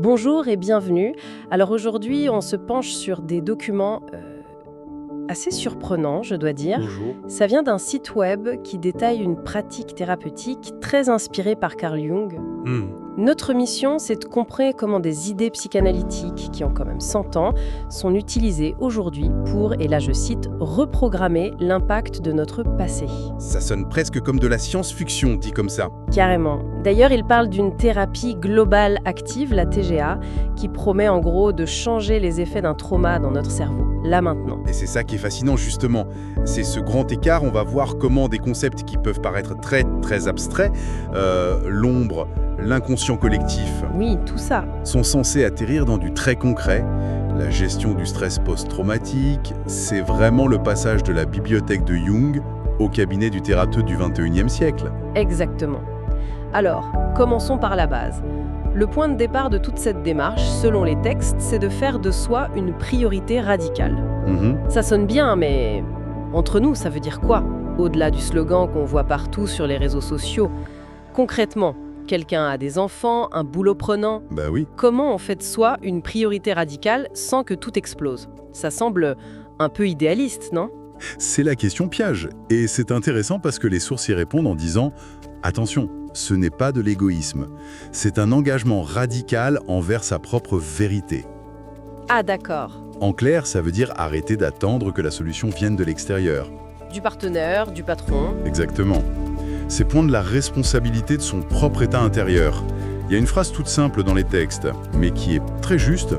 Bonjour et bienvenue. Alors aujourd'hui, on se penche sur des documents assez surprenants, je dois dire. Bonjour. Ça vient d'un site web qui détaille une pratique thérapeutique très inspirée par Carl Jung. Hmm. Notre mission, c'est de comprendre comment des idées psychanalytiques, qui ont quand même 100 ans, sont utilisées aujourd'hui pour, et là je cite, reprogrammer l'impact de notre passé. Ça sonne presque comme de la science-fiction, dit comme ça. Carrément. D'ailleurs, il parle d'une thérapie globale active, la TGA, qui promet en gros de changer les effets d'un trauma dans notre cerveau, là maintenant. Et c'est ça qui est fascinant, justement. C'est ce grand écart, on va voir comment des concepts qui peuvent paraître très abstraits, l'ombre, l'inconscient collectif, Oui, tout ça. sont censés atterrir dans du très concret. La gestion du stress post-traumatique, c'est vraiment le passage de la bibliothèque de Jung au cabinet du thérapeute du XXIe siècle. Exactement. Alors, commençons par la base. Le point de départ de toute cette démarche, selon les textes, c'est de faire de soi une priorité radicale. Ça sonne bien, mais entre nous, ça veut dire quoi? Au-delà du slogan qu'on voit partout sur les réseaux sociaux. Concrètement, quelqu'un a des enfants, un boulot prenant. Bah oui. Comment on fait de soi une priorité radicale sans que tout explose? Ça semble un peu idéaliste, non? C'est la question piège. Et c'est intéressant parce que les sources y répondent en disant « Attention, ce n'est pas de l'égoïsme. C'est un engagement radical envers sa propre vérité. Ah d'accord. » En clair, ça veut dire arrêter d'attendre que la solution vienne de l'extérieur. Du partenaire, du patron. Exactement. C'est prendre la responsabilité de son propre état intérieur. Il y a une phrase toute simple dans les textes, mais qui est très juste.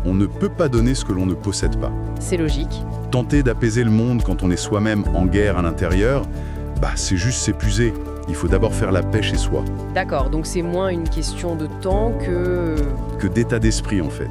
On ne peut pas donner ce que l'on ne possède pas. C'est logique. Tenter d'apaiser le monde quand on est soi-même en guerre à l'intérieur, c'est juste s'épuiser. Il faut d'abord faire la paix chez soi. D'accord, donc c'est moins une question de temps Que d'état d'esprit en fait.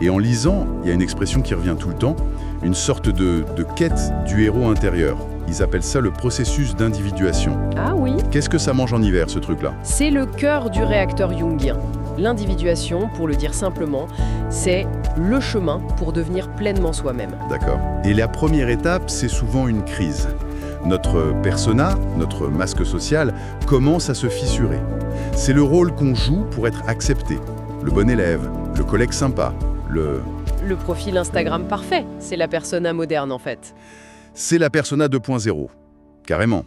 Et en lisant, il y a une expression qui revient tout le temps, une sorte de quête du héros intérieur. Ils appellent ça le processus d'individuation. Ah oui. Qu'est-ce que ça mange en hiver, ce truc-là? C'est le cœur du réacteur jungien. L'individuation, pour le dire simplement, c'est le chemin pour devenir pleinement soi-même. D'accord. Et la première étape, c'est souvent une crise. Notre persona, notre masque social, commence à se fissurer. C'est le rôle qu'on joue pour être accepté. Le bon élève, le collègue sympa, Le profil Instagram parfait, c'est la persona moderne en fait. C'est la persona 2.0. Carrément.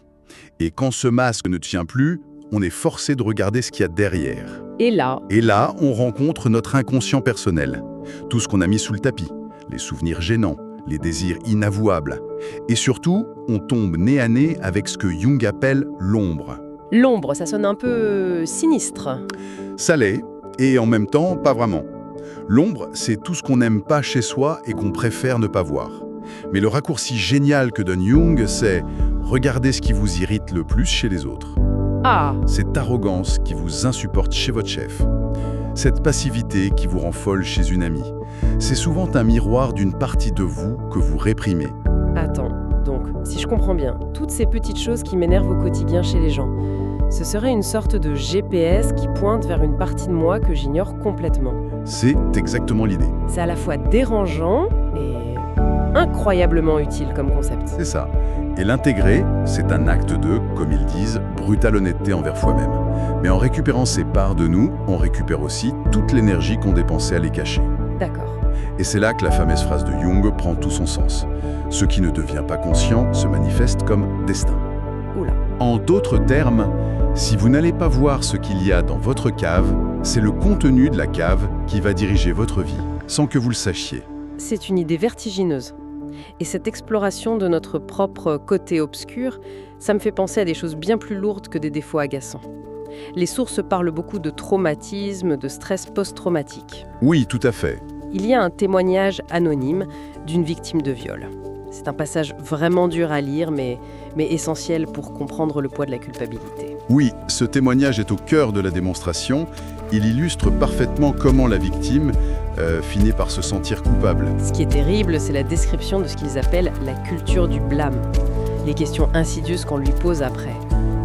Et quand ce masque ne tient plus, on est forcé de regarder ce qu'il y a derrière. Et là, Et là, on rencontre notre inconscient personnel. Tout ce qu'on a mis sous le tapis. Les souvenirs gênants, les désirs inavouables. Et surtout, on tombe nez à nez avec ce que Jung appelle l'ombre. l'ombre, ça sonne un peu sinistre. Ça l'est, et en même temps, pas vraiment. L'ombre, c'est tout ce qu'on n'aime pas chez soi et qu'on préfère ne pas voir. Mais le raccourci génial que donne Jung, c'est « regardez ce qui vous irrite le plus chez les autres ». Ah, Cette arrogance qui vous insupporte chez votre chef. Cette passivité qui vous rend folle chez une amie. C'est souvent un miroir d'une partie de vous que vous réprimez. attends, donc, si je comprends bien, toutes ces petites choses qui m'énervent au quotidien chez les gens, ce serait une sorte de GPS qui pointe vers une partie de moi que j'ignore complètement. C'est exactement l'idée. C'est à la fois dérangeant et incroyablement utile comme concept. C'est ça. Et l'intégrer, c'est un acte de, comme ils disent, brutale honnêteté envers soi-même. Mais en récupérant ces parts de nous, on récupère aussi toute l'énergie qu'on dépensait à les cacher. D'accord. Et c'est là que la fameuse phrase de Jung prend tout son sens. Ce qui ne devient pas conscient se manifeste comme destin. Oula. En d'autres termes, si vous n'allez pas voir ce qu'il y a dans votre cave, c'est le contenu de la cave qui va diriger votre vie, sans que vous le sachiez. C'est une idée vertigineuse. Et cette exploration de notre propre côté obscur, ça me fait penser à des choses bien plus lourdes que des défauts agaçants. Les sources parlent beaucoup de traumatisme, de stress post-traumatique. Oui, tout à fait. Il y a un témoignage anonyme d'une victime de viol. C'est un passage vraiment dur à lire, mais essentiel pour comprendre le poids de la culpabilité. Oui, ce témoignage est au cœur de la démonstration. Il illustre parfaitement comment la victime finit par se sentir coupable. Ce qui est terrible, c'est la description de ce qu'ils appellent la culture du blâme. Les questions insidieuses qu'on lui pose après.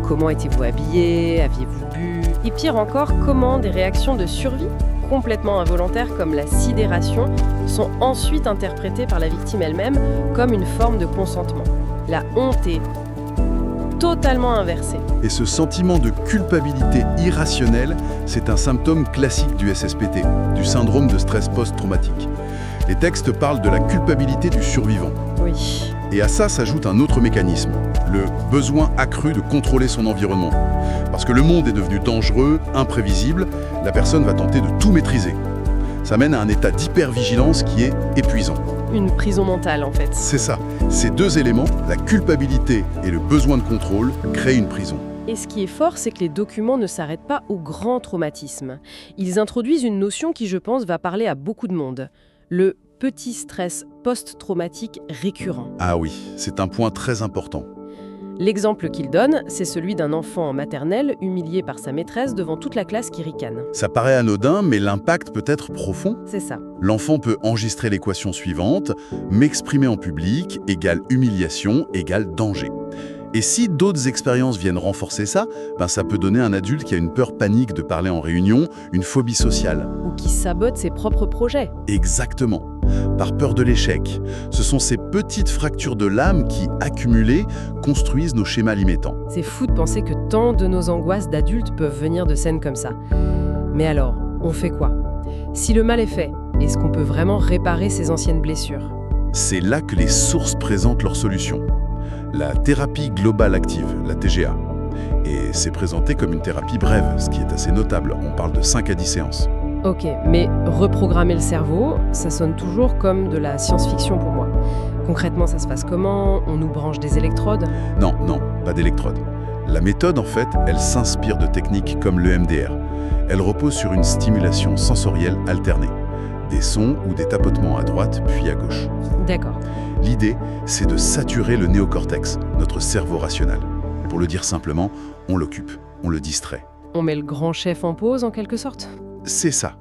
Comment étiez-vous habillé? Aviez-vous bu? Et pire encore, comment des réactions de survie, complètement involontaires comme la sidération, sont ensuite interprétées par la victime elle-même comme une forme de consentement. La honte est totalement inversé. Et ce sentiment de culpabilité irrationnelle, c'est un symptôme classique du SSPT, du syndrome de stress post-traumatique. Les textes parlent de la culpabilité du survivant. Oui. Et à ça s'ajoute un autre mécanisme, le besoin accru de contrôler son environnement. Parce que le monde est devenu dangereux, imprévisible, la personne va tenter de tout maîtriser. Ça mène à un état d'hypervigilance qui est épuisant. Une prison mentale, en fait. C'est ça. Ces deux éléments, la culpabilité et le besoin de contrôle, créent une prison. Et ce qui est fort, c'est que les documents ne s'arrêtent pas au grand traumatisme. Ils introduisent une notion qui, je pense, va parler à beaucoup de monde. Le petit stress post-traumatique récurrent. Ah oui, c'est un point très important. L'exemple qu'il donne, c'est celui d'un enfant en maternelle humilié par sa maîtresse devant toute la classe qui ricane. Ça paraît anodin, mais l'impact peut être profond. C'est ça. L'enfant peut enregistrer l'équation suivante, m'exprimer en public égale humiliation égale danger. Et si d'autres expériences viennent renforcer ça, ça peut donner à un adulte qui a une peur panique de parler en réunion, une phobie sociale. Ou qui sabote ses propres projets. Exactement. Par peur de l'échec. Ce sont ces petites fractures de l'âme qui, accumulées, construisent nos schémas limitants. C'est fou de penser que tant de nos angoisses d'adultes peuvent venir de scènes comme ça. Mais alors, on fait quoi? Si le mal est fait, est-ce qu'on peut vraiment réparer ces anciennes blessures? C'est là que les sources présentent leurs solutions. La thérapie globale active, la TGA. Et c'est présenté comme une thérapie brève, ce qui est assez notable. On parle de 5 à 10 séances. Ok, mais reprogrammer le cerveau, ça sonne toujours comme de la science-fiction pour moi. Concrètement, ça se passe comment? On nous branche des électrodes? Non, pas d'électrodes. La méthode, en fait, elle s'inspire de techniques comme le MDR. Elle repose sur une stimulation sensorielle alternée. Des sons ou des tapotements à droite puis à gauche. D'accord. L'idée, c'est de saturer le néocortex, notre cerveau rationnel. Pour le dire simplement, on l'occupe, on le distrait. On met le grand chef en pause, en quelque sorte? C'est ça.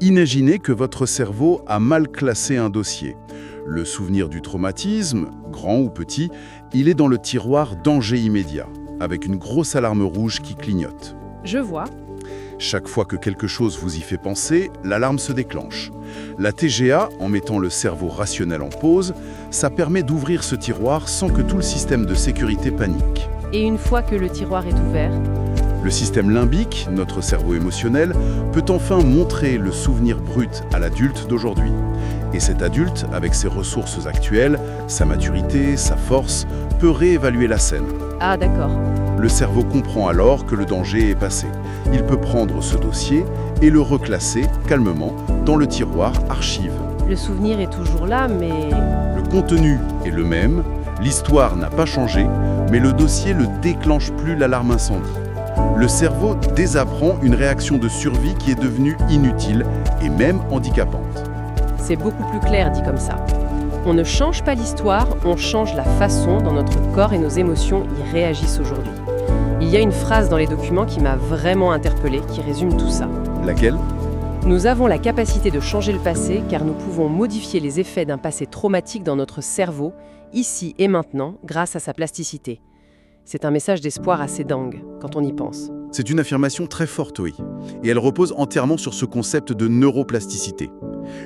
Imaginez que votre cerveau a mal classé un dossier. Le souvenir du traumatisme, grand ou petit, il est dans le tiroir danger immédiat, avec une grosse alarme rouge qui clignote. Je vois. Chaque fois que quelque chose vous y fait penser, l'alarme se déclenche. La TGA, en mettant le cerveau rationnel en pause, ça permet d'ouvrir ce tiroir sans que tout le système de sécurité panique. Et une fois que le tiroir est ouvert, le système limbique, notre cerveau émotionnel, peut enfin montrer le souvenir brut à l'adulte d'aujourd'hui. Et cet adulte, avec ses ressources actuelles, sa maturité, sa force, peut réévaluer la scène. Ah d'accord. Le cerveau comprend alors que le danger est passé. Il peut prendre ce dossier et le reclasser calmement dans le tiroir archive. Le souvenir est toujours là, mais... Le contenu est le même, l'histoire n'a pas changé, mais le dossier ne déclenche plus l'alarme incendie. Le cerveau désapprend une réaction de survie qui est devenue inutile et même handicapante. C'est beaucoup plus clair dit comme ça. On ne change pas l'histoire, on change la façon dont notre corps et nos émotions y réagissent aujourd'hui. Il y a une phrase dans les documents qui m'a vraiment interpellée, qui résume tout ça. Laquelle ? Nous avons la capacité de changer le passé car nous pouvons modifier les effets d'un passé traumatique dans notre cerveau, ici et maintenant, grâce à sa plasticité. C'est un message d'espoir assez dingue, quand on y pense. C'est une affirmation très forte, oui. Et elle repose entièrement sur ce concept de neuroplasticité.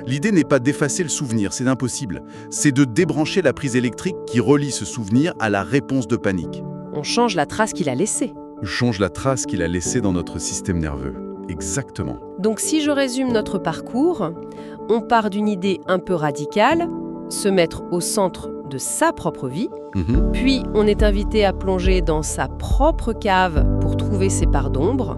L'idée n'est pas d'effacer le souvenir, c'est impossible. C'est de débrancher la prise électrique qui relie ce souvenir à la réponse de panique. On change la trace qu'il a laissée. Change la trace qu'il a laissée dans notre système nerveux. Exactement. Donc si je résume notre parcours, on part d'une idée un peu radicale, se mettre au centre de sa propre vie, puis on est invité à plonger dans sa propre cave pour trouver ses parts d'ombre.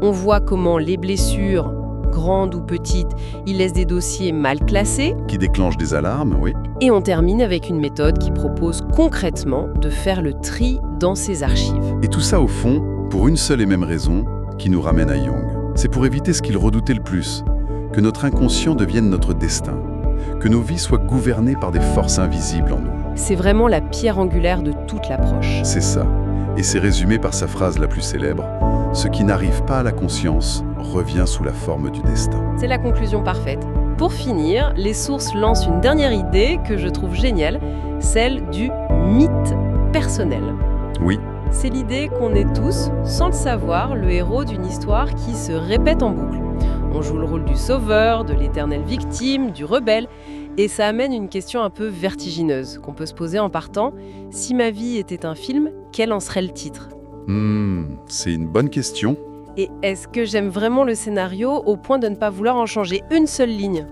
On voit comment les blessures, grandes ou petites, ils laissent des dossiers mal classés. Qui déclenchent des alarmes, oui. Et on termine avec une méthode qui propose concrètement de faire le tri dans ses archives. Et tout ça, au fond, pour une seule et même raison, qui nous ramène à Jung. C'est pour éviter ce qu'il redoutait le plus, que notre inconscient devienne notre destin, que nos vies soient gouvernées par des forces invisibles en nous. C'est vraiment la pierre angulaire de toute l'approche. C'est ça. Et c'est résumé par sa phrase la plus célèbre, « Ce qui n'arrive pas à la conscience revient sous la forme du destin ». C'est la conclusion parfaite. Pour finir, les sources lancent une dernière idée que je trouve géniale, celle du mythe personnel. Oui. C'est l'idée qu'on est tous, sans le savoir, le héros d'une histoire qui se répète en boucle. On joue le rôle du sauveur, de l'éternelle victime, du rebelle. Et ça amène une question un peu vertigineuse qu'on peut se poser en partant. Si ma vie était un film, quel en serait le titre ? C'est une bonne question. Et est-ce que j'aime vraiment le scénario au point de ne pas vouloir en changer une seule ligne ?